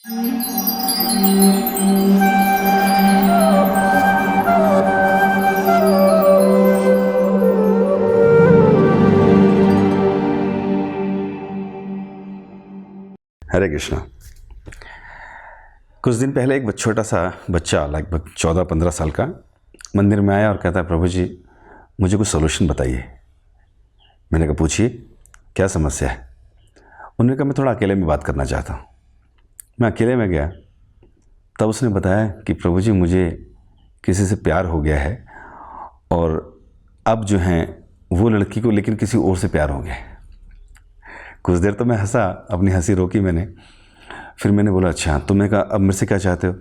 हरे कृष्णा। कुछ दिन पहले एक छोटा सा बच्चा लगभग 14-15 साल का मंदिर में आया और कहता, प्रभु जी मुझे कुछ सोल्यूशन बताइए। मैंने कहा पूछिए क्या समस्या है। उन्होंने कहा मैं थोड़ा अकेले में बात करना चाहता हूँ। मैं अकेले में गया, तब उसने बताया कि प्रभु जी मुझे किसी से प्यार हो गया है और अब जो है वो लड़की को लेकिन किसी और से प्यार हो गया है। कुछ देर तो मैं हंसा, अपनी हंसी रोकी मैंने। फिर मैंने बोला अच्छा, तुमने कहा अब मेरे से क्या चाहते हो।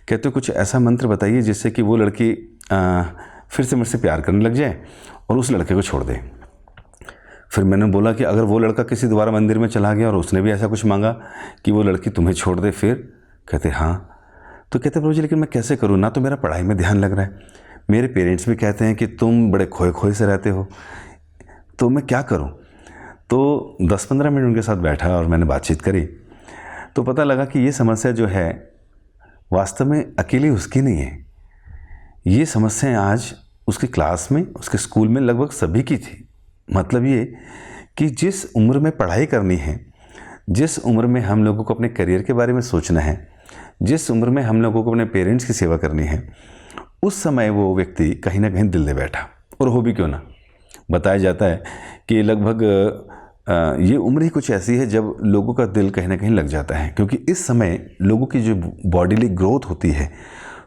कहते हो कुछ ऐसा मंत्र बताइए जिससे कि वो लड़की फिर से मेरे से प्यार करने लग जाए और उस लड़के को छोड़ दे। फिर मैंने बोला कि अगर वो लड़का किसी दोबारा मंदिर में चला गया और उसने भी ऐसा कुछ मांगा कि वो लड़की तुम्हें छोड़ दे फिर। कहते हाँ। तो कहते प्रभु जी लेकिन मैं कैसे करूँ, ना तो मेरा पढ़ाई में ध्यान लग रहा है, मेरे पेरेंट्स भी कहते हैं कि तुम बड़े खोए खोए से रहते हो, तो मैं क्या करूँ। तो 10-15 मिनट उनके साथ बैठा और मैंने बातचीत करी तो पता लगा कि ये समस्या जो है वास्तव में अकेली उसकी नहीं है। ये समस्याएं आज उसकी क्लास में, उसके स्कूल में लगभग सभी की थी। मतलब ये कि जिस उम्र में पढ़ाई करनी है, जिस उम्र में हम लोगों को अपने करियर के बारे में सोचना है, जिस उम्र में हम लोगों को अपने पेरेंट्स की सेवा करनी है, उस समय वो व्यक्ति कहीं ना कहीं दिल दे बैठा। और हो भी क्यों ना। बताया जाता है कि लगभग ये उम्र ही कुछ ऐसी है जब लोगों का दिल कहीं ना कहीं लग जाता है, क्योंकि इस समय लोगों की जो बॉडीली ग्रोथ होती है,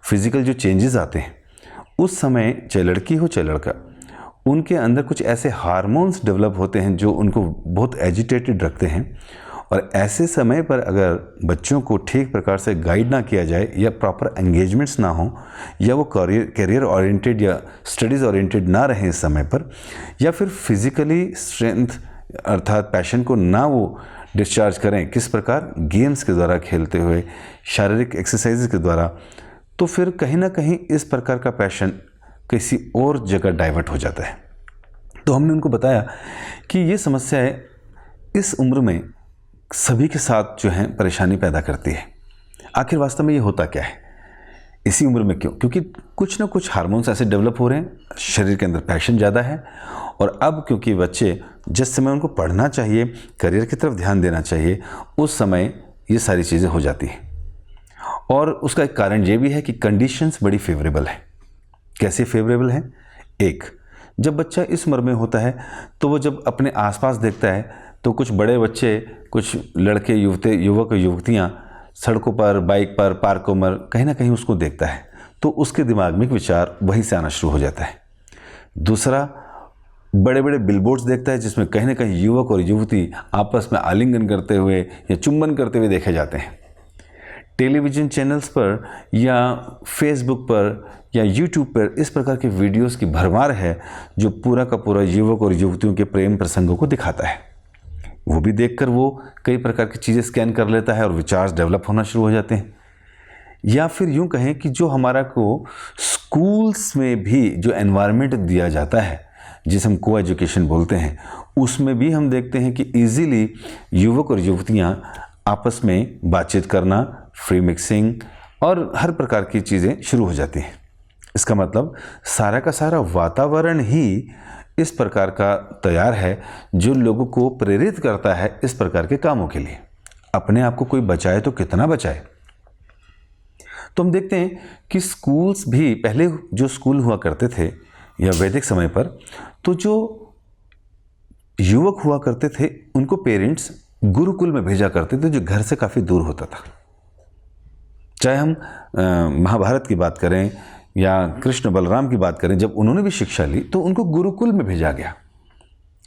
फिजिकल जो चेंजेस आते हैं, उस समय चाहे लड़की हो चाहे लड़का, उनके अंदर कुछ ऐसे हार्मोन्स डेवलप होते हैं जो उनको बहुत एजिटेटेड रखते हैं। और ऐसे समय पर अगर बच्चों को ठीक प्रकार से गाइड ना किया जाए या प्रॉपर एंगेजमेंट्स ना हो या वो करियर ओरिएंटेड या स्टडीज़ ओरिएंटेड ना रहें इस समय पर, या फिर फिजिकली स्ट्रेंथ अर्थात पैशन को ना वो डिस्चार्ज करें किस प्रकार, गेम्स के द्वारा खेलते हुए, शारीरिक एक्सरसाइज के द्वारा, तो फिर कहीं ना कहीं इस प्रकार का पैशन किसी और जगह डाइवर्ट हो जाता है। तो हमने उनको बताया कि ये समस्याएं इस उम्र में सभी के साथ जो है परेशानी पैदा करती है। आखिर वास्तव में ये होता क्या है इसी उम्र में, क्यों? क्योंकि कुछ ना कुछ हार्मोन्स ऐसे डेवलप हो रहे हैं, शरीर के अंदर पैशन ज़्यादा है। और अब क्योंकि बच्चे जिस समय उनको पढ़ना चाहिए, करियर की तरफ ध्यान देना चाहिए, उस समय ये सारी चीज़ें हो जाती हैं। और उसका एक कारण ये भी है कि कंडीशंस बड़ी फेवरेबल है। कैसे फेवरेबल है? एक, जब बच्चा इस उम्र में होता है तो वो जब अपने आसपास देखता है तो कुछ बड़े बच्चे, कुछ लड़के, युवक और युवतियाँ सड़कों पर, बाइक पर, पार्कों में कहीं ना कहीं उसको देखता है, तो उसके दिमाग में एक विचार वहीं से आना शुरू हो जाता है। दूसरा, बड़े बड़े बिलबोर्ड्स देखता है जिसमें कहीं ना कहीं युवक और युवती आपस में आलिंगन करते हुए या चुंबन करते हुए देखे जाते हैं। टेलीविज़न चैनल्स पर या फेसबुक पर या यूट्यूब पर इस प्रकार के वीडियोस की भरमार है जो पूरा का पूरा युवक और युवतियों के प्रेम प्रसंगों को दिखाता है। वो भी देखकर वो कई प्रकार की चीज़ें स्कैन कर लेता है और विचार डेवलप होना शुरू हो जाते हैं। या फिर यूं कहें कि जो हमारा को स्कूल्स में भी जो एनवायरनमेंट दिया जाता है, जिसे हम को एजुकेशन बोलते हैं, उसमें भी हम देखते हैं कि ईजीली युवक और युवतियाँ आपस में बातचीत करना, फ्री मिक्सिंग और हर प्रकार की चीज़ें शुरू हो जाती हैं। इसका मतलब सारा का सारा वातावरण ही इस प्रकार का तैयार है जो लोगों को प्रेरित करता है इस प्रकार के कामों के लिए। अपने आप को कोई बचाए तो कितना बचाए। तो हम देखते हैं कि स्कूल्स भी, पहले जो स्कूल हुआ करते थे या वैदिक समय पर, तो जो युवक हुआ करते थे उनको पेरेंट्स गुरुकुल में भेजा करते थे जो घर से काफ़ी दूर होता था। चाहे हम महाभारत की बात करें या कृष्ण बलराम की बात करें, जब उन्होंने भी शिक्षा ली तो उनको गुरुकुल में भेजा गया।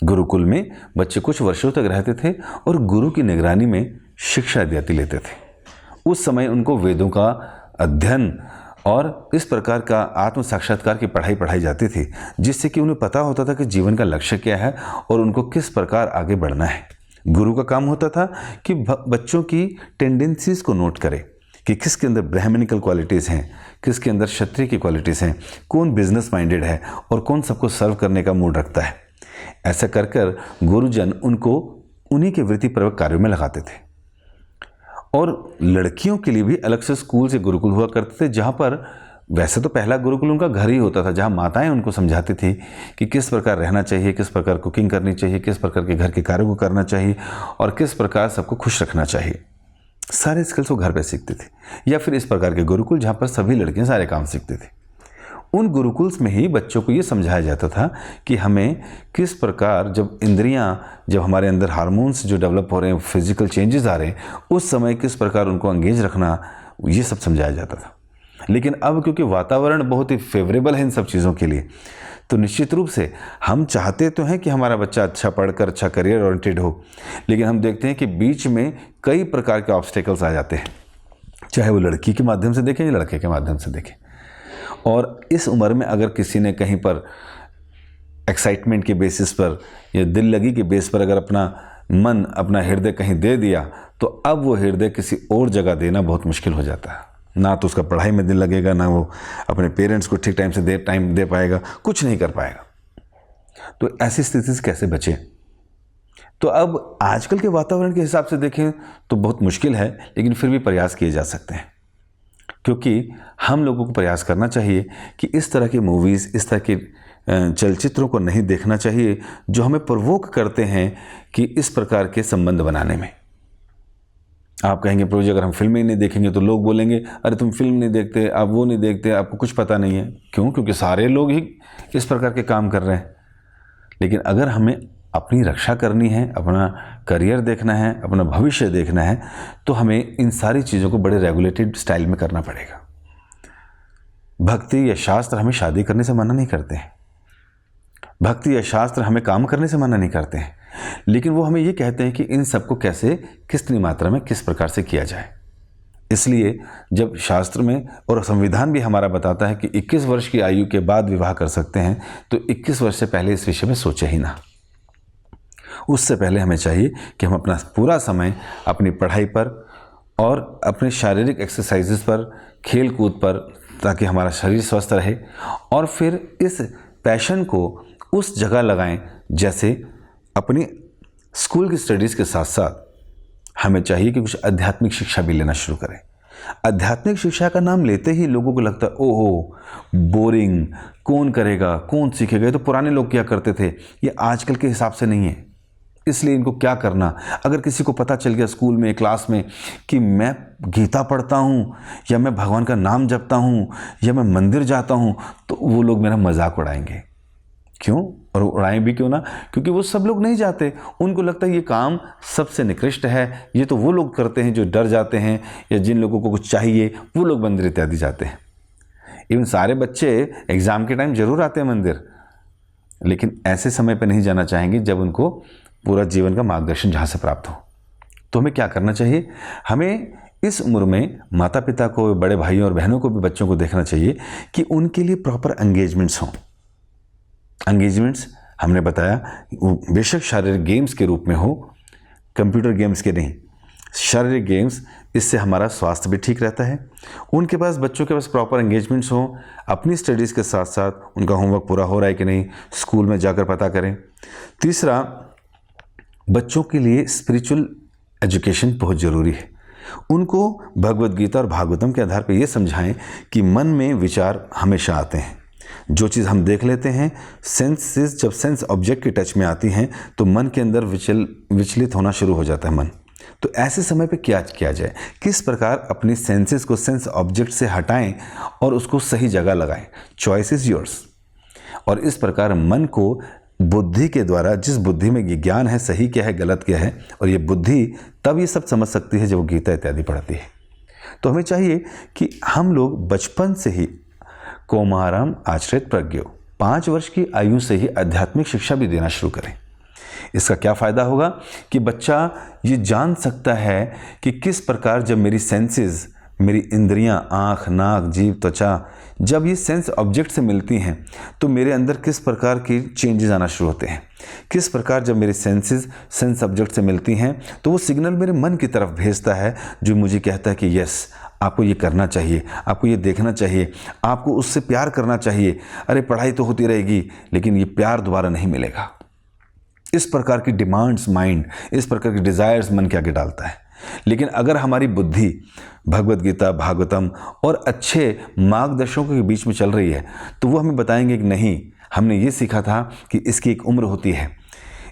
गुरुकुल में बच्चे कुछ वर्षों तक रहते थे और गुरु की निगरानी में शिक्षा देती लेते थे। उस समय उनको वेदों का अध्ययन और इस प्रकार का आत्म साक्षात्कार की पढ़ाई पढ़ाई जाती थी, जिससे कि उन्हें पता होता था कि जीवन का लक्ष्य क्या है और उनको किस प्रकार आगे बढ़ना है। गुरु का काम होता था कि बच्चों की टेंडेंसीज को नोट करे कि किसके अंदर ब्राह्मणिकल क्वालिटीज़ हैं, किसके अंदर क्षत्रिय की क्वालिटीज़ हैं, कौन बिजनेस माइंडेड है और कौन सबको सर्व करने का मूड रखता है। ऐसा कर कर गुरुजन उनको उन्हीं के वृत्तिपरक कार्यों में लगाते थे। और लड़कियों के लिए भी अलग से स्कूल से गुरुकुल हुआ करते थे, जहाँ पर वैसे तो पहला गुरुकुल उनका घर ही होता था, जहाँ माताएं उनको समझाती थी कि किस प्रकार रहना चाहिए, किस प्रकार कुकिंग करनी चाहिए, किस प्रकार के घर के कार्यों को करना चाहिए और किस प्रकार सबको खुश रखना चाहिए। सारे स्किल्स वो घर पे सीखते थे। या फिर इस प्रकार के गुरुकुल जहाँ पर सभी लड़कियाँ सारे काम सीखते थे। उन गुरुकुल्स में ही बच्चों को ये समझाया जाता था कि हमें किस प्रकार, जब हमारे अंदर हार्मोन्स जो डेवलप हो रहे हैं, फिजिकल चेंजेस आ रहे हैं, उस समय किस प्रकार उनको एंगेज रखना, ये सब समझाया जाता था। लेकिन अब क्योंकि वातावरण बहुत ही फेवरेबल है इन सब चीज़ों के लिए, तो निश्चित रूप से हम चाहते तो हैं कि हमारा बच्चा अच्छा पढ़कर अच्छा करियर ओरिएंटेड हो, लेकिन हम देखते हैं कि बीच में कई प्रकार के ऑब्स्टेकल्स आ जाते हैं, चाहे वो लड़की के माध्यम से देखें या लड़के के माध्यम से देखें। और इस उम्र में अगर किसी ने कहीं पर एक्साइटमेंट के बेसिस पर या दिल लगी के बेस पर अगर अपना मन, अपना हृदय कहीं दे दिया, तो अब वो हृदय किसी और जगह देना बहुत मुश्किल हो जाता है। ना तो उसका पढ़ाई में दिल लगेगा, ना वो अपने पेरेंट्स को ठीक टाइम से टाइम दे पाएगा, कुछ नहीं कर पाएगा। तो ऐसी स्थिति से कैसे बचें? तो अब आजकल के वातावरण के हिसाब से देखें तो बहुत मुश्किल है, लेकिन फिर भी प्रयास किए जा सकते हैं, क्योंकि हम लोगों को प्रयास करना चाहिए कि इस तरह की मूवीज़, इस तरह के चलचित्रों को नहीं देखना चाहिए जो हमें प्रवोक करते हैं कि इस प्रकार के संबंध बनाने में। आप कहेंगे प्रभु जी अगर हम फिल्में नहीं देखेंगे तो लोग बोलेंगे अरे तुम फिल्म नहीं देखते, आप वो नहीं देखते, आपको कुछ पता नहीं है। क्यों? क्योंकि सारे लोग ही इस प्रकार के काम कर रहे हैं। लेकिन अगर हमें अपनी रक्षा करनी है, अपना करियर देखना है, अपना भविष्य देखना है, तो हमें इन सारी चीज़ों को बड़े रेगुलेटेड स्टाइल में करना पड़ेगा। भक्ति या शास्त्र हमें शादी करने से मना नहीं करते हैं, भक्ति या शास्त्र हमें काम करने से मना नहीं करते हैं, लेकिन वो हमें ये कहते हैं कि इन सबको कैसे, कितनी मात्रा में, किस प्रकार से किया जाए। इसलिए जब शास्त्र में और संविधान भी हमारा बताता है कि 21 वर्ष की आयु के बाद विवाह कर सकते हैं, तो 21 वर्ष से पहले इस विषय में सोचे ही ना। उससे पहले हमें चाहिए कि हम अपना पूरा समय अपनी पढ़ाई पर और अपने शारीरिक एक्सरसाइजेस पर, खेल कूद पर, ताकि हमारा शरीर स्वस्थ रहे, और फिर इस पैशन को उस जगह लगाएं, जैसे अपनी स्कूल की स्टडीज़ के साथ साथ हमें चाहिए कि कुछ आध्यात्मिक शिक्षा भी लेना शुरू करें। आध्यात्मिक शिक्षा का नाम लेते ही लोगों को लगता है ओहो बोरिंग, कौन करेगा, कौन सीखेगा, ये तो पुराने लोग क्या करते थे, ये आजकल के हिसाब से नहीं है, इसलिए इनको क्या करना। अगर किसी को पता चल गया स्कूल में, क्लास में कि मैं गीता पढ़ता हूँ, या मैं भगवान का नाम जपता हूँ, या मैं मंदिर जाता हूँ, तो वो लोग मेरा मजाक उड़ाएंगे। क्यों? और उड़ाएं भी क्यों ना, क्योंकि वो सब लोग नहीं जाते। उनको लगता है ये काम सबसे निकृष्ट है, ये तो वो लोग करते हैं जो डर जाते हैं, या जिन लोगों को कुछ चाहिए वो लोग मंदिर इत्यादि जाते हैं। इवन सारे बच्चे एग्ज़ाम के टाइम जरूर आते हैं मंदिर, लेकिन ऐसे समय पर नहीं जाना चाहेंगे जब उनको पूरा जीवन का मार्गदर्शन जहाँ से प्राप्त हो। तो हमें क्या करना चाहिए? हमें इस उम्र में माता पिता को, बड़े भाइयों और बहनों को भी, बच्चों को देखना चाहिए कि उनके लिए प्रॉपर एंगेजमेंट्स हों। एंगेजमेंट्स हमने बताया बेशक शारीरिक गेम्स के रूप में हो, कंप्यूटर गेम्स के नहीं, शारीरिक गेम्स, इससे हमारा स्वास्थ्य भी ठीक रहता है। उनके पास, बच्चों के पास प्रॉपर एंगेजमेंट्स हों, अपनी स्टडीज़ के साथ साथ उनका होमवर्क पूरा हो रहा है कि नहीं, स्कूल में जाकर पता करें। तीसरा, बच्चों के लिए स्पिरिचुअल एजुकेशन बहुत ज़रूरी है। उनको भगवद गीता और भागवतम के आधार पर ये समझाएं कि मन में विचार हमेशा आते हैं, जो चीज़ हम देख लेते हैं, सेंसेस जब सेंस ऑब्जेक्ट के टच में आती हैं तो मन के अंदर विचलित होना शुरू हो जाता है मन। तो ऐसे समय पे क्या किया जाए, किस प्रकार अपनी सेंसेस को सेंस ऑब्जेक्ट से हटाएं और उसको सही जगह लगाएं। Choice is yours. और इस प्रकार मन को बुद्धि के द्वारा, जिस बुद्धि में ये ज्ञान है सही क्या है गलत क्या है, और ये बुद्धि तब ये सब समझ सकती है जब वो गीता इत्यादि पढ़ती है। तो हमें चाहिए कि हम लोग बचपन से ही कौमारम आश्रित प्रज्ञो, 5 वर्ष की आयु से ही आध्यात्मिक शिक्षा भी देना शुरू करें। इसका क्या फ़ायदा होगा कि बच्चा ये जान सकता है कि किस प्रकार जब मेरी सेंसेस, मेरी इंद्रियां, आँख, नाक, जीभ, त्वचा, जब ये सेंस ऑब्जेक्ट से मिलती हैं तो मेरे अंदर किस प्रकार के चेंजेस आना शुरू होते हैं। किस प्रकार जब मेरी सेंसेस सेंस ऑब्जेक्ट से मिलती हैं तो वो सिग्नल मेरे मन की तरफ भेजता है, जो मुझे कहता है कि यस, आपको ये करना चाहिए, आपको ये देखना चाहिए, आपको उससे प्यार करना चाहिए। अरे पढ़ाई तो होती रहेगी लेकिन ये प्यार दोबारा नहीं मिलेगा। इस प्रकार की डिमांड्स माइंड, इस प्रकार की डिज़ायर्स मन के आगे डालता है। लेकिन अगर हमारी बुद्धि भगवत गीता, भागवतम और अच्छे मार्गदर्शकों के बीच में चल रही है तो वो हमें बताएंगे कि नहीं, हमने ये सीखा था कि इसकी एक उम्र होती है,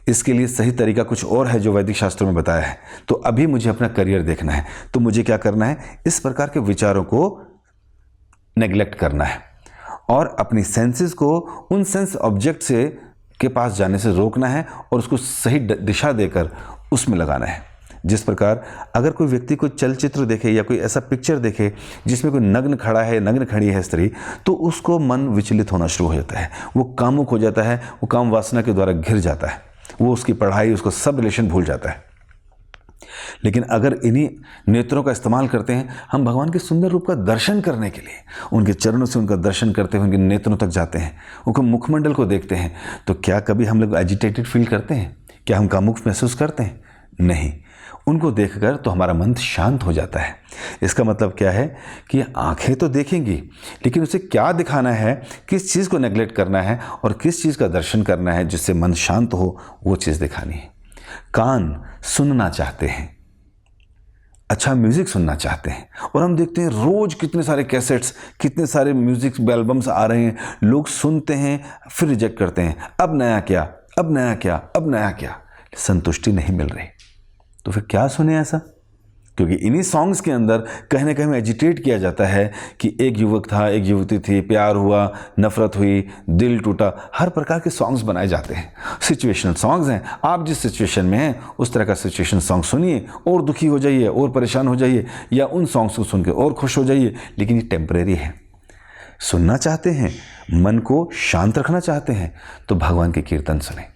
इसके लिए सही तरीका कुछ और है जो वैदिक शास्त्रों में बताया है, तो अभी मुझे अपना करियर देखना है, तो मुझे क्या करना है, इस प्रकार के विचारों को नेग्लेक्ट करना है और अपनी सेंसेस को उन सेंस ऑब्जेक्ट से के पास जाने से रोकना है और उसको सही दिशा देकर उसमें लगाना है। जिस प्रकार अगर कोई व्यक्ति कोई चलचित्र देखे या कोई ऐसा पिक्चर देखे जिसमें कोई नग्न खड़ा है, नग्न खड़ी है स्त्री, तो उसको मन विचलित होना शुरू हो जाता है, वो कामुक हो जाता है, वो काम वासना के द्वारा घिर जाता है, वो उसकी पढ़ाई, उसको सब रिलेशन भूल जाता है। लेकिन अगर इन्हीं नेत्रों का इस्तेमाल करते हैं हम भगवान के सुंदर रूप का दर्शन करने के लिए, उनके चरणों से उनका दर्शन करते हुए उनके नेत्रों तक जाते हैं, उनके मुखमंडल को देखते हैं, तो क्या कभी हम लोग एजिटेटेड फील करते हैं? क्या हम कामुक महसूस करते हैं? नहीं। उनको देखकर तो हमारा मन शांत हो जाता है। इसका मतलब क्या है कि आंखें तो देखेंगी, लेकिन उसे क्या दिखाना है, किस चीज़ को नेग्लेक्ट करना है और किस चीज़ का दर्शन करना है जिससे मन शांत हो, वो चीज़ दिखानी है। कान सुनना चाहते हैं, अच्छा म्यूज़िक सुनना चाहते हैं, और हम देखते हैं रोज़ कितने सारे कैसेट्स, कितने सारे म्यूज़िक एल्बम्स आ रहे हैं, लोग सुनते हैं फिर रिजेक्ट करते हैं, अब नया क्या, अब नया क्या, अब नया क्या, संतुष्टि नहीं मिल रही। तो फिर क्या सुने ऐसा? क्योंकि इन्हीं सॉन्ग्स के अंदर कहीं ना कहीं एजिटेट किया जाता है कि एक युवक था, एक युवती थी, प्यार हुआ, नफरत हुई, दिल टूटा, हर प्रकार के सॉन्ग्स बनाए जाते हैं। सिचुएशनल सॉन्ग्स हैं, आप जिस सिचुएशन में हैं उस तरह का सिचुएशन सॉन्ग सुनिए और दुखी हो जाइए और परेशान हो जाइए, या उन सॉन्ग्स को सुन के और खुश हो जाइए, लेकिन ये टेम्परेरी है। सुनना चाहते हैं, मन को शांत रखना चाहते हैं, तो भगवान के कीर्तन सुने।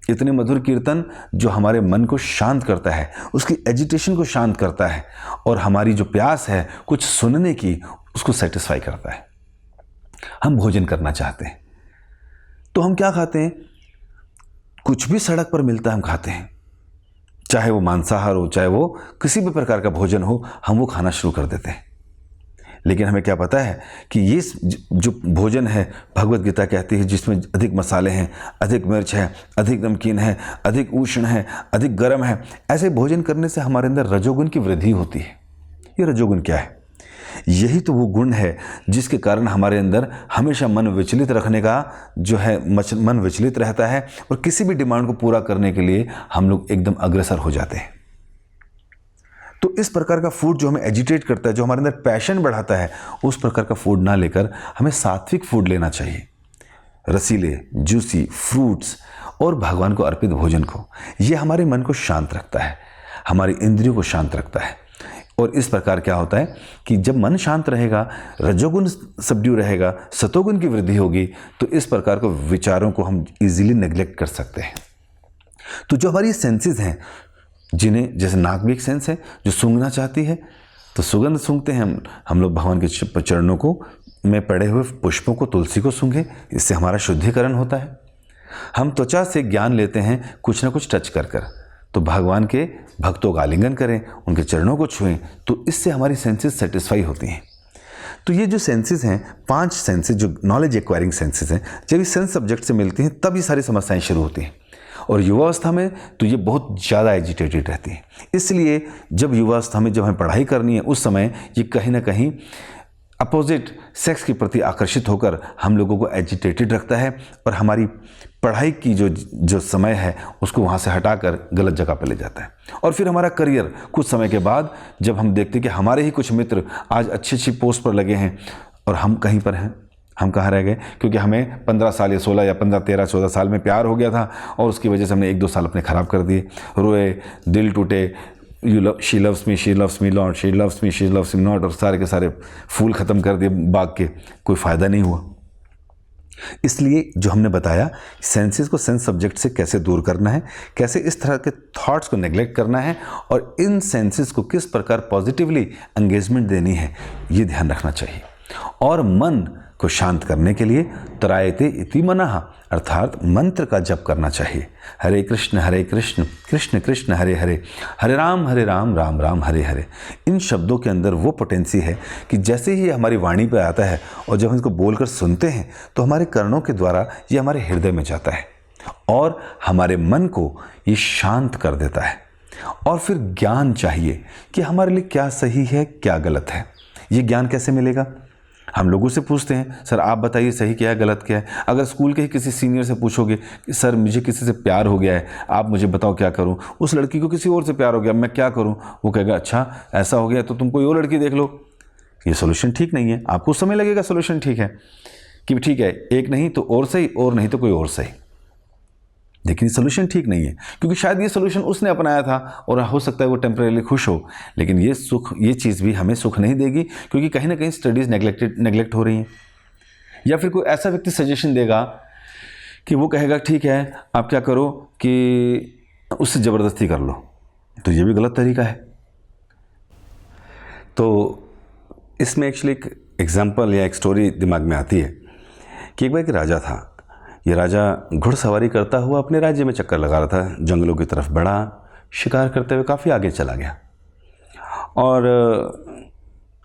इतने मधुर कीर्तन जो हमारे मन को शांत करता है, उसकी एजिटेशन को शांत करता है और हमारी जो प्यास है कुछ सुनने की, उसको सेटिस्फाई करता है। हम भोजन करना चाहते हैं तो हम क्या खाते हैं? कुछ भी सड़क पर मिलता है हम खाते हैं, चाहे वो मांसाहार हो, चाहे वो किसी भी प्रकार का भोजन हो, हम वो खाना शुरू कर देते हैं। लेकिन हमें क्या पता है कि ये जो भोजन है, भगवत गीता कहती है, जिसमें अधिक मसाले हैं, अधिक मिर्च है, अधिक नमकीन है, अधिक उष्ण है, अधिक गर्म है, ऐसे भोजन करने से हमारे अंदर रजोगुण की वृद्धि होती है। ये रजोगुण क्या है? यही तो वो गुण है जिसके कारण हमारे अंदर हमेशा मन विचलित रखने का जो है, मन विचलित रहता है और किसी भी डिमांड को पूरा करने के लिए हम लोग एकदम अग्रसर हो जाते हैं। तो इस प्रकार का फूड जो हमें एजिटेट करता है, जो हमारे अंदर पैशन बढ़ाता है, उस प्रकार का फूड ना लेकर हमें सात्विक फूड लेना चाहिए। रसीले, जूसी फ्रूट्स और भगवान को अर्पित भोजन को, ये हमारे मन को शांत रखता है, हमारी इंद्रियों को शांत रखता है। और इस प्रकार क्या होता है कि जब मन शांत रहेगा, रजोगुण सबड्यू रहेगा, सतोगुण की वृद्धि होगी, तो इस प्रकार के विचारों को हम इजीली नेग्लेक्ट कर सकते हैं। तो जो हमारी सेंसेस हैं, जिन्हें जैसे नाक भी एक सेंस है जो सूंघना चाहती है, तो सुगंध सूंघते हैं हम लोग भगवान के चरणों को में पड़े हुए पुष्पों को, तुलसी को सूंघे, इससे हमारा शुद्धिकरण होता है। हम त्वचा से ज्ञान लेते हैं कुछ ना कुछ टच कर, तो भगवान के भक्तों का आलिंगन करें, उनके चरणों को छुएं, तो इससे हमारी सेंसेस सेटिस्फाई होती हैं। तो ये जो सेंसेस हैं, 5 सेंसेस जो नॉलेज एक्वायरिंग सेंसेस हैं, जब इस सेंस सब्जेक्ट से मिलती हैं तब ये सारी समस्याएं शुरू होती हैं। और युवावस्था में तो ये बहुत ज़्यादा एजिटेटेड रहती है। इसलिए जब युवावस्था में जब हमें पढ़ाई करनी है, उस समय ये कहीं ना कहीं अपोजिट सेक्स के प्रति आकर्षित होकर हम लोगों को एजिटेटेड रखता है और हमारी पढ़ाई की जो समय है उसको वहाँ से हटाकर गलत जगह पर ले जाता है। और फिर हमारा करियर कुछ समय के बाद जब हम देखते हैं कि हमारे ही कुछ मित्र आज अच्छी अच्छी पोस्ट पर लगे हैं और हम कहीं पर हैं, हम कहाँ रह गए? क्योंकि हमें 15 साल या 16 या 15, 13, 14 साल में प्यार हो गया था और उसकी वजह से हमने 1-2 साल अपने ख़राब कर दिए, रोए, दिल टूटे, she loves me not, she loves me not, और सारे के सारे फूल ख़त्म कर दिए बाग के, कोई फ़ायदा नहीं हुआ। इसलिए जो हमने बताया, सेंसेस को सेंस सब्जेक्ट से कैसे दूर करना है, कैसे इस तरह के थॉट्स को नेग्लेक्ट करना है और इन सेंसेस को किस प्रकार पॉजिटिवली एंगेजमेंट देनी है, ये ध्यान रखना चाहिए। और मन को शांत करने के लिए त्रायते इति मनः, अर्थात मंत्र का जप करना चाहिए। हरे कृष्ण कृष्ण कृष्ण हरे हरे, हरे राम राम राम हरे हरे। इन शब्दों के अंदर वो पोटेंसी है कि जैसे ही हमारी वाणी पर आता है और जब हम इसको बोलकर सुनते हैं तो हमारे कर्णों के द्वारा ये हमारे हृदय में जाता है और हमारे मन को ये शांत कर देता है। और फिर ज्ञान चाहिए कि हमारे लिए क्या सही है क्या गलत है। ये ज्ञान कैसे मिलेगा? हम लोगों से पूछते हैं, सर आप बताइए सही क्या है गलत क्या है। अगर स्कूल के ही किसी सीनियर से पूछोगे कि सर मुझे किसी से प्यार हो गया है, आप मुझे बताओ क्या करूं। उस लड़की को किसी और से प्यार हो गया, मैं क्या करूं? वो कहेगा अच्छा ऐसा हो गया तो तुम कोई और लड़की देख लो। ये सोल्यूशन ठीक नहीं है। आपको समय लगेगा सोल्यूशन ठीक है कि ठीक है एक नहीं तो और सही, और नहीं तो कोई और सही, लेकिन सोल्यूशन ठीक नहीं है क्योंकि शायद ये सोल्यूशन उसने अपनाया था और हो सकता है वो टेम्परेरी खुश हो, लेकिन ये चीज़ भी हमें सुख नहीं देगी क्योंकि कहीं ना कहीं स्टडीज़ नेग्लेक्ट हो रही हैं। या फिर कोई ऐसा व्यक्ति सजेशन देगा कि वो कहेगा ठीक है आप क्या करो कि उससे ज़बरदस्ती कर लो, तो ये भी गलत तरीका है। तो इसमें एक्चुअली एक एग्जाम्पल या एक स्टोरी दिमाग में आती है कि एक बार एक राजा था। ये राजा घुड़सवारी करता हुआ अपने राज्य में चक्कर लगा रहा था, जंगलों की तरफ बढ़ा, शिकार करते हुए काफ़ी आगे चला गया और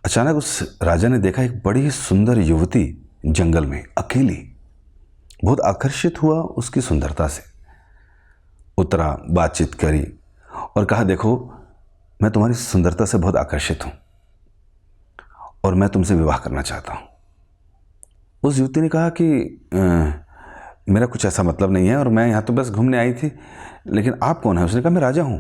अचानक उस राजा ने देखा एक बड़ी सुंदर युवती जंगल में अकेली। बहुत आकर्षित हुआ उसकी सुंदरता से, उतरा, बातचीत करी और कहा देखो मैं तुम्हारी सुंदरता से बहुत आकर्षित हूँ और मैं तुमसे विवाह करना चाहता हूँ। उस युवती ने कहा कि मेरा कुछ ऐसा मतलब नहीं है और मैं यहाँ तो बस घूमने आई थी, लेकिन आप कौन है? उसने कहा मैं राजा हूँ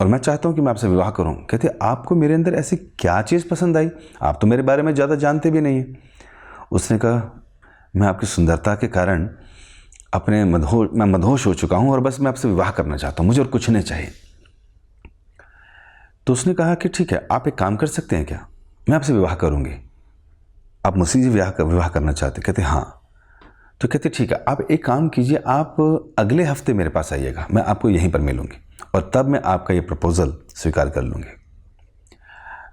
और मैं चाहता हूँ कि मैं आपसे विवाह करूँ। कहते आपको मेरे अंदर ऐसी क्या चीज़ पसंद आई? आप तो मेरे बारे में ज़्यादा जानते भी नहीं हैं। उसने कहा मैं आपकी सुंदरता के कारण मैं मदहोश हो चुका हूँ और बस मैं आपसे विवाह करना चाहता हूँ, मुझे और कुछ नहीं चाहिए। तो उसने कहा कि ठीक है आप एक काम कर सकते हैं क्या, मैं आपसे विवाह करूँगी, आप मुझसे विवाह करना चाहते? कहते हाँ। तो कहते ठीक है आप एक काम कीजिए, आप अगले हफ्ते मेरे पास आइएगा, मैं आपको यहीं पर मिलूंगी और तब मैं आपका ये प्रपोजल स्वीकार कर लूँगी।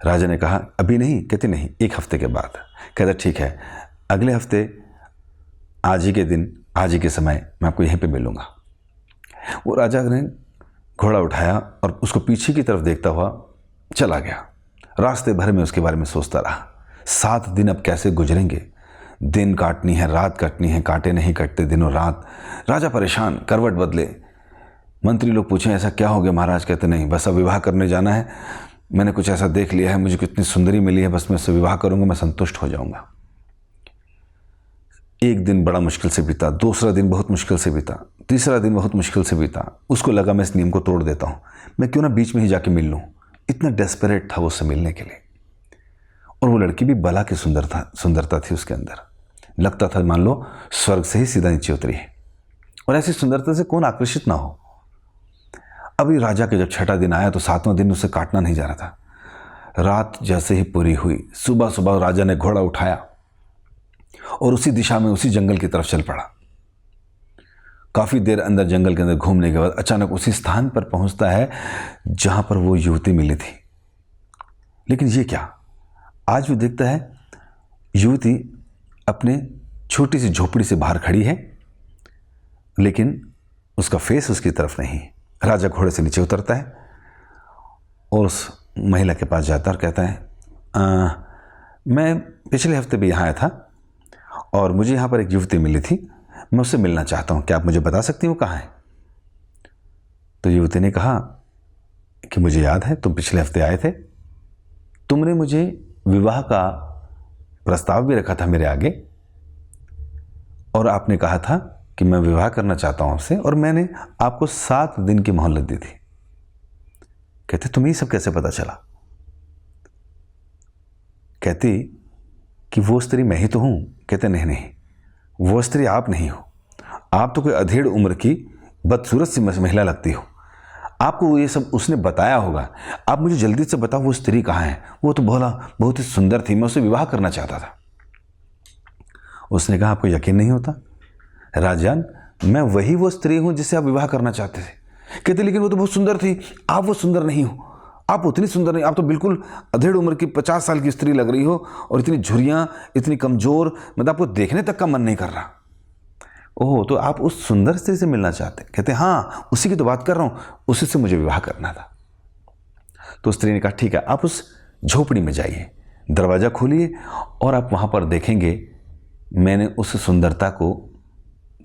राजा ने कहा अभी नहीं? कहते नहीं, एक हफ्ते के बाद। कहता ठीक है अगले हफ्ते आज ही के दिन आज ही के समय मैं आपको यहीं पे मिलूँगा। वो राजा ने घोड़ा उठाया और उसको पीछे की तरफ देखता हुआ चला गया। रास्ते भर में उसके बारे में सोचता रहा, 7 दिन अब कैसे गुजरेंगे, दिन काटनी है रात काटनी है, कांटे नहीं कटते दिनों रात। राजा परेशान, करवट बदले। मंत्री लोग पूछें ऐसा क्या हो गया महाराज? कहते नहीं बस अब विवाह करने जाना है, मैंने कुछ ऐसा देख लिया है, मुझे कितनी सुंदरी मिली है, बस मैं उससे विवाह करूंगा, मैं संतुष्ट हो जाऊंगा। एक दिन बड़ा मुश्किल से बीता, दूसरा दिन बहुत मुश्किल से बीता, तीसरा दिन बहुत मुश्किल से बीता। उसको लगा मैं इस नियम को तोड़ देता हूँ, मैं क्यों ना बीच में ही जाके मिल लूँ। इतना डेस्परेट था वो उससे मिलने के लिए। और वो लड़की भी बला की सुंदरता थी उसके अंदर, लगता था मान लो स्वर्ग से ही सीधा नीचे उतरी है। और ऐसी सुंदरता से कौन आकर्षित ना हो। अभी राजा के जब 6वां दिन आया तो 7वां दिन उसे काटना नहीं जा रहा था। रात जैसे ही पूरी हुई, सुबह सुबह राजा ने घोड़ा उठाया और उसी दिशा में उसी जंगल की तरफ चल पड़ा। काफी देर अंदर जंगल के अंदर घूमने के बाद अचानक उसी स्थान पर पहुंचता है जहां पर वो युवती मिली थी। लेकिन ये क्या, आज वो देखता है युवती अपने छोटी सी झोपड़ी से बाहर खड़ी है, लेकिन उसका फेस उसकी तरफ नहीं। राजा घोड़े से नीचे उतरता है और उस महिला के पास जाता और कहता है मैं पिछले हफ्ते भी यहाँ आया था और मुझे यहाँ पर एक युवती मिली थी, मैं उससे मिलना चाहता हूँ, क्या आप मुझे बता सकती हो कहाँ है? तो युवती ने कहा कि मुझे याद है तुम पिछले हफ्ते आए थे, तुमने मुझे विवाह का प्रस्ताव भी रखा था मेरे आगे और आपने कहा था कि मैं विवाह करना चाहता हूं आपसे, और मैंने आपको 7 दिन की मोहलत दी थी। कहते तुम्हें ये सब कैसे पता चला? कहती कि वो स्त्री मैं ही तो हूं। कहते नहीं, वो स्त्री आप नहीं हो, आप तो कोई अधेड़ उम्र की बदसूरत सी महिला लगती हो, आपको ये सब उसने बताया होगा, आप मुझे जल्दी से बताओ वो स्त्री कहाँ है, वो तो बहुत ही सुंदर थी, मैं उससे विवाह करना चाहता था। उसने कहा आपको यकीन नहीं होता राजन, मैं वही वो स्त्री हूं जिससे आप विवाह करना चाहते थे। कहते लेकिन वो तो बहुत सुंदर थी, आप वो सुंदर नहीं हो, आप उतनी सुंदर नहीं, आप तो बिल्कुल अधेड़ उम्र की 50 साल की स्त्री लग रही हो और इतनी झुर्रियां, इतनी कमजोर, मतलब आपको देखने तक का मन नहीं कर रहा। ओह, तो आप उस सुंदर स्त्री से मिलना चाहते? कहते हाँ, उसी की तो बात कर रहा हूं, उसी से मुझे विवाह करना था। तो स्त्री ने कहा ठीक है, आप उस झोपड़ी में जाइए, दरवाजा खोलिए और आप वहां पर देखेंगे मैंने उस सुंदरता को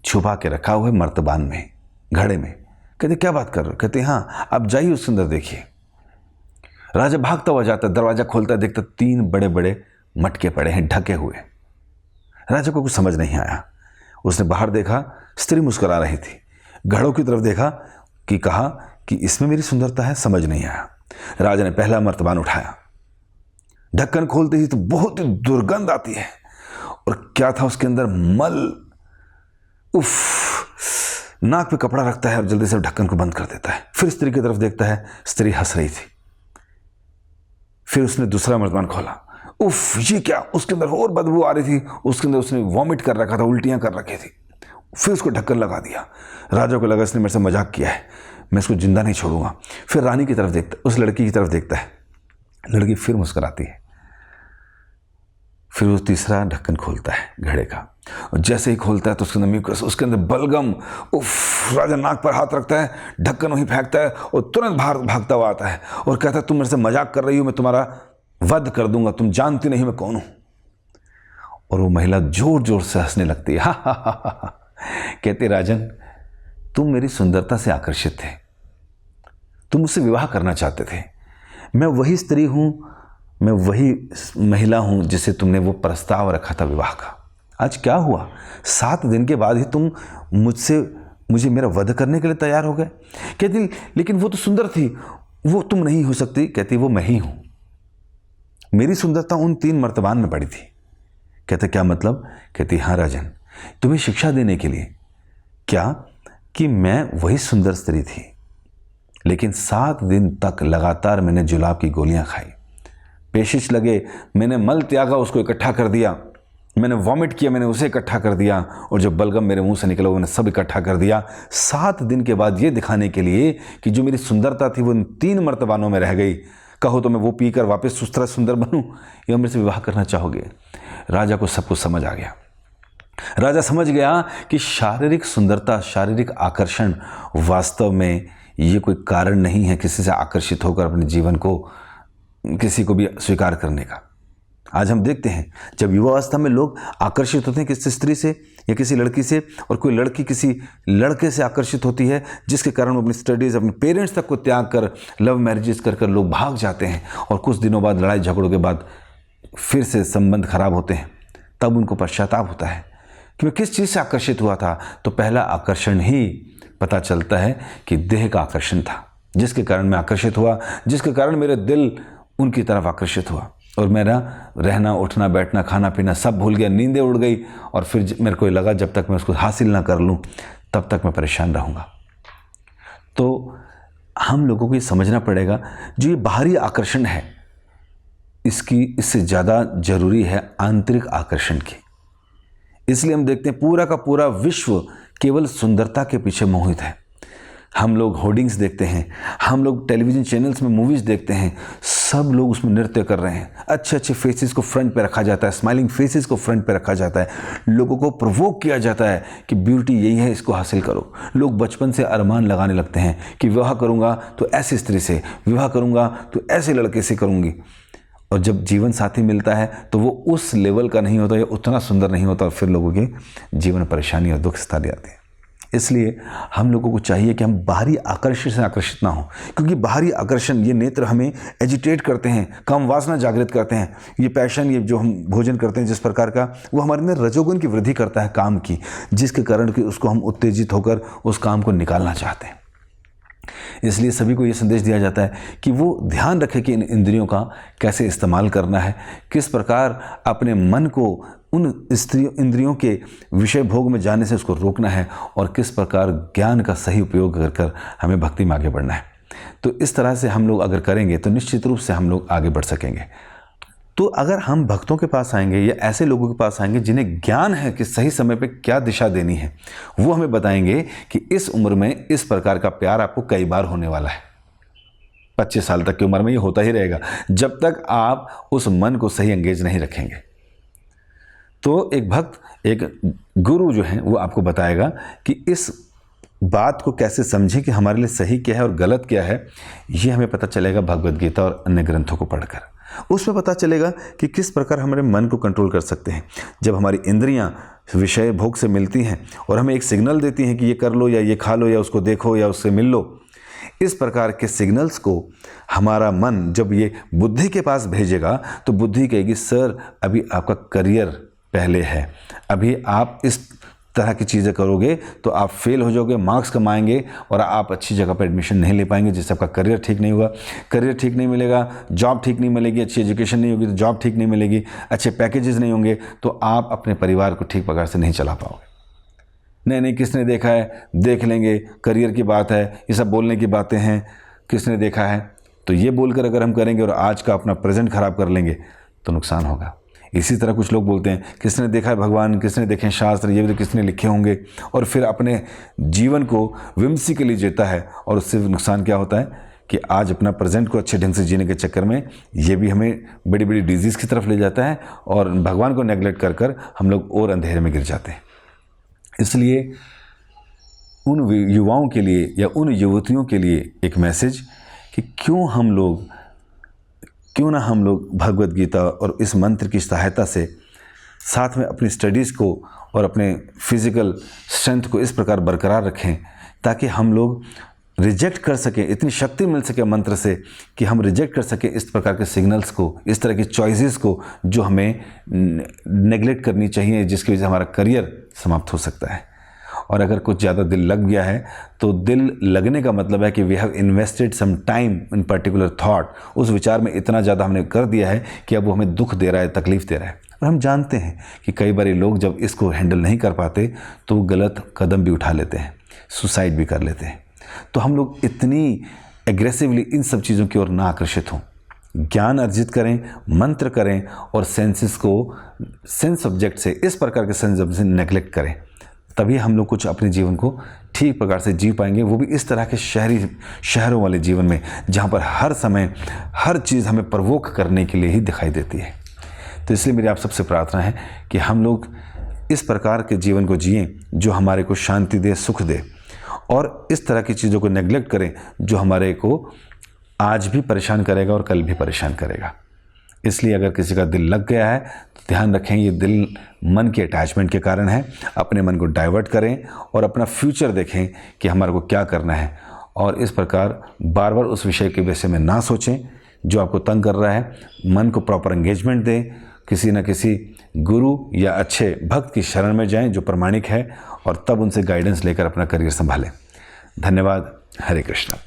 छुपा के रखा हुआ है मर्तबान में, घड़े में, कहते क्या बात कर रहे हो? कहते हाँ, आप जाइए उसके अंदर देखिए। राजा भागता हुआ जाता, दरवाजा खोलता, देखता 3 बड़े बड़े मटके पड़े हैं ढके हुए। राजा को कुछ समझ नहीं आया। उसने बाहर देखा, स्त्री मुस्कुरा रही थी। घड़ों की तरफ देखा कि कहा कि इसमें मेरी सुंदरता है, समझ नहीं आया। राजा ने पहला मर्तबान उठाया, ढक्कन खोलते ही तो बहुत ही दुर्गंध आती है, और क्या था उसके अंदर? मल। उफ। नाक पे कपड़ा रखता है और जल्दी से ढक्कन को बंद कर देता है। फिर स्त्री की तरफ देखता है, स्त्री हंस रही थी। फिर उसने दूसरा मर्तबान खोला, उफ, ये क्या? उसके अंदर और बदबू आ रही थी, उसके अंदर उसने वॉमिट कर रखा था, उल्टियां कर रखी थी। फिर उसको ढक्कन लगा दिया। राजा को लगा इसने मेरे से मजाक किया है, मैं इसको जिंदा नहीं छोड़ूंगा। फिर रानी की तरफ देखता, उस लड़की की तरफ देखता है, लड़की फिर मुस्कुराती है। फिर वो तीसरा ढक्कन खोलता है घड़े का, और जैसे ही खोलता है तो उसके अंदर म्यूकस, उसके अंदर बलगम। उफ। राजा नाक पर हाथ रखता है, ढक्कन वहीं फेंकता है और तुरंत बाहर भागता हुआ आता है और कहता है तुम मेरे से मजाक कर रही हो, मैं तुम्हारा वध कर दूंगा, तुम जानती नहीं मैं कौन हूं। और वो महिला जोर जोर से हंसने लगती है, हा हा हा हा। कहते राजन, तुम मेरी सुंदरता से आकर्षित थे, तुम मुझसे विवाह करना चाहते थे। मैं वही स्त्री हूं, मैं वही महिला हूं जिसे तुमने वो प्रस्ताव रखा था विवाह का। आज क्या हुआ? 7 दिन के बाद ही तुम मुझे मेरा वध करने के लिए तैयार हो गए। कहती लेकिन वो तो सुंदर थी, वो तुम नहीं हो सकती। कहती वो मैं ही हूं, मेरी सुंदरता उन 3 मर्तबान में पड़ी थी। कहते क्या मतलब? कहती हाँ राजन, तुम्हें शिक्षा देने के लिए। क्या? कि मैं वही सुंदर स्त्री थी, लेकिन 7 दिन तक लगातार मैंने जुलाब की गोलियां खाई, पेशिश लगे, मैंने मल त्यागा, उसको इकट्ठा कर दिया, मैंने वॉमिट किया, मैंने उसे इकट्ठा कर दिया, और जो बलगम मेरे मुंह से निकला वो मैंने सब इकट्ठा कर दिया। 7 दिन के बाद ये दिखाने के लिए कि जो मेरी सुंदरता थी वो इन 3 मर्तबानों में रह गई। कहो तो मैं वो पीकर वापस उस तरह सुंदर बनूं, या मेरे से विवाह करना चाहोगे? राजा को सब कुछ समझ आ गया। राजा समझ गया कि शारीरिक सुंदरता, शारीरिक आकर्षण वास्तव में ये कोई कारण नहीं है किसी से आकर्षित होकर अपने जीवन को किसी को भी स्वीकार करने का। आज हम देखते हैं जब युवावस्था में लोग आकर्षित होते हैं किसी स्त्री से या किसी लड़की से, और कोई लड़की किसी लड़के से आकर्षित होती है, जिसके कारण वो अपनी स्टडीज़, अपने पेरेंट्स तक को त्याग कर लव मैरिजेस कर लोग भाग जाते हैं, और कुछ दिनों बाद लड़ाई झगड़ों के बाद फिर से संबंध खराब होते हैं। तब उनको पश्चाताप होता है कि मैं किस चीज़ से आकर्षित हुआ था। तो पहला आकर्षण ही पता चलता है कि देह का आकर्षण था, जिसके कारण मैं आकर्षित हुआ, जिसके कारण मेरे दिल उनकी तरफ आकर्षित हुआ, और मेरा रहना, उठना, बैठना, खाना पीना सब भूल गया, नींदें उड़ गई, और फिर मेरे को लगा जब तक मैं उसको हासिल ना कर लूँ तब तक मैं परेशान रहूँगा। तो हम लोगों को ये समझना पड़ेगा, जो ये बाहरी आकर्षण है इससे ज़्यादा जरूरी है आंतरिक आकर्षण की। इसलिए हम देखते हैं पूरा का पूरा विश्व केवल सुंदरता के पीछे मोहित है। हम लोग होर्डिंग्स देखते हैं, हम लोग टेलीविज़न चैनल्स में मूवीज़ देखते हैं, सब लोग उसमें नृत्य कर रहे हैं, अच्छे अच्छे फेसेस को फ्रंट पे रखा जाता है, स्माइलिंग फेसेस को फ्रंट पे रखा जाता है, लोगों को प्रोवोक किया जाता है कि ब्यूटी यही है, इसको हासिल करो। लोग बचपन से अरमान लगाने लगते हैं कि विवाह करूँगा तो ऐसी स्त्री से, विवाह करूँगा तो ऐसे लड़के से करूँगी, और जब जीवन साथी मिलता है तो वो उस लेवल का नहीं होता या उतना सुंदर नहीं होता, और फिर लोगों के जीवन में परेशानी और दुख सता आते हैं। इसलिए हम लोगों को चाहिए कि हम बाहरी आकर्षण से आकर्षित ना हो, क्योंकि बाहरी आकर्षण, ये नेत्र हमें एजिटेट करते हैं, काम वासना जागृत करते हैं। ये पैशन, ये जो हम भोजन करते हैं जिस प्रकार का, वो हमारे अंदर रजोगुण की वृद्धि करता है काम की, जिसके कारण कि उसको हम उत्तेजित होकर उस काम को निकालना चाहते हैं। इसलिए सभी को ये संदेश दिया जाता है कि वो ध्यान रखें कि इन इंद्रियों का कैसे इस्तेमाल करना है, किस प्रकार अपने मन को उन इंद्रियों के विषय भोग में जाने से उसको रोकना है, और किस प्रकार ज्ञान का सही उपयोग कर हमें भक्ति में आगे बढ़ना है। तो इस तरह से हम लोग अगर करेंगे तो निश्चित रूप से हम लोग आगे बढ़ सकेंगे। तो अगर हम भक्तों के पास आएंगे या ऐसे लोगों के पास आएंगे जिन्हें ज्ञान है कि सही समय पे क्या दिशा देनी है, वो हमें बताएंगे कि इस उम्र में इस प्रकार का प्यार आपको कई बार होने वाला है। 25 साल तक की उम्र में ये होता ही रहेगा, जब तक आप उस मन को सही एंगेज नहीं रखेंगे। तो एक भक्त, एक गुरु जो है वो आपको बताएगा कि इस बात को कैसे समझें कि हमारे लिए सही क्या है और गलत क्या है। ये हमें पता चलेगा भगवद गीता और अन्य ग्रंथों को पढ़कर। उसमें पता चलेगा कि किस प्रकार हमारे मन को कंट्रोल कर सकते हैं। जब हमारी इंद्रियां विषय भोग से मिलती हैं और हमें एक सिग्नल देती हैं कि ये कर लो या ये खा लो या उसको देखो या उससे मिल लो। इस प्रकार के सिग्नल्स को हमारा मन जब ये बुद्धि के पास भेजेगा तो बुद्धि कहेगी सर अभी आपका करियर पहले है, अभी आप इस तरह की चीज़ें करोगे तो आप फेल हो जाओगे, मार्क्स कम आएंगे और आप अच्छी जगह पर एडमिशन नहीं ले पाएंगे, जिससे आपका करियर ठीक नहीं होगा। करियर ठीक नहीं मिलेगा, जॉब ठीक नहीं मिलेगी, अच्छी एजुकेशन नहीं होगी तो जॉब ठीक नहीं मिलेगी, अच्छे पैकेजेस नहीं होंगे तो आप अपने परिवार को ठीक प्रकार से नहीं चला पाओगे। नहीं किसने देखा है, देख लेंगे, करियर की बात है, ये सब बोलने की बातें हैं, किसने देखा है। तो ये बोलकर अगर हम करेंगे और आज का अपना प्रेजेंट खराब कर लेंगे तो नुकसान होगा। इसी तरह कुछ लोग बोलते हैं किसने देखा है भगवान, किसने देखे शास्त्र, ये भी तो किसने लिखे होंगे, और फिर अपने जीवन को whimsically जीता है और उससे नुकसान क्या होता है कि आज अपना प्रेजेंट को अच्छे ढंग से जीने के चक्कर में ये भी हमें बड़ी बड़ी डिजीज़ की तरफ ले जाता है और भगवान को नेगलेक्ट कर कर हम लोग और अंधेरे में गिर जाते हैं। इसलिए उन युवाओं के लिए या उन युवतियों के लिए एक मैसेज कि क्यों ना हम लोग भगवत गीता और इस मंत्र की सहायता से साथ में अपनी स्टडीज़ को और अपने फिज़िकल स्ट्रेंथ को इस प्रकार बरकरार रखें ताकि हम लोग रिजेक्ट कर सकें, इतनी शक्ति मिल सके मंत्र से कि हम रिजेक्ट कर सकें इस प्रकार के सिग्नल्स को, इस तरह की चॉइसेस को जो हमें नेगलेक्ट करनी चाहिए, जिसकी वजह से हमारा करियर समाप्त हो सकता है। और अगर कुछ ज़्यादा दिल लग गया है तो दिल लगने का मतलब है कि we have invested some time in particular thought, उस विचार में इतना ज़्यादा हमने कर दिया है कि अब वो हमें दुख दे रहा है, तकलीफ़ दे रहा है। और हम जानते हैं कि कई बार लोग जब इसको हैंडल नहीं कर पाते तो वो गलत कदम भी उठा लेते हैं, सुसाइड भी कर लेते हैं। तो हम लोग इतनी एग्रेसिवली इन सब चीज़ों की ओर ना आकर्षित हों, ज्ञान अर्जित करें, मंत्र करें और सेंसेस को, सेंस सब्जेक्ट से, इस प्रकार के सेंस से नेगलेक्ट करें, तभी हम लोग कुछ अपने जीवन को ठीक प्रकार से जी पाएंगे, वो भी इस तरह के शहरों वाले जीवन में जहाँ पर हर समय हर चीज़ हमें प्रवोक करने के लिए ही दिखाई देती है। तो इसलिए मेरी आप सबसे प्रार्थना है कि हम लोग इस प्रकार के जीवन को जिएं जो हमारे को शांति दे, सुख दे, और इस तरह की चीज़ों को नेगलेक्ट करें जो हमारे को आज भी परेशान करेगा और कल भी परेशान करेगा। इसलिए अगर किसी का दिल लग गया है तो ध्यान रखें ये दिल मन के अटैचमेंट के कारण है। अपने मन को डाइवर्ट करें और अपना फ्यूचर देखें कि हमारे को क्या करना है, और इस प्रकार बार बार उस विषय के विषय में ना सोचें जो आपको तंग कर रहा है। मन को प्रॉपर एंगेजमेंट दें, किसी न किसी गुरु या अच्छे भक्त की शरण में जाएं जो प्रामाणिक है, और तब उनसे गाइडेंस लेकर अपना करियर संभालें। धन्यवाद। हरे कृष्णा।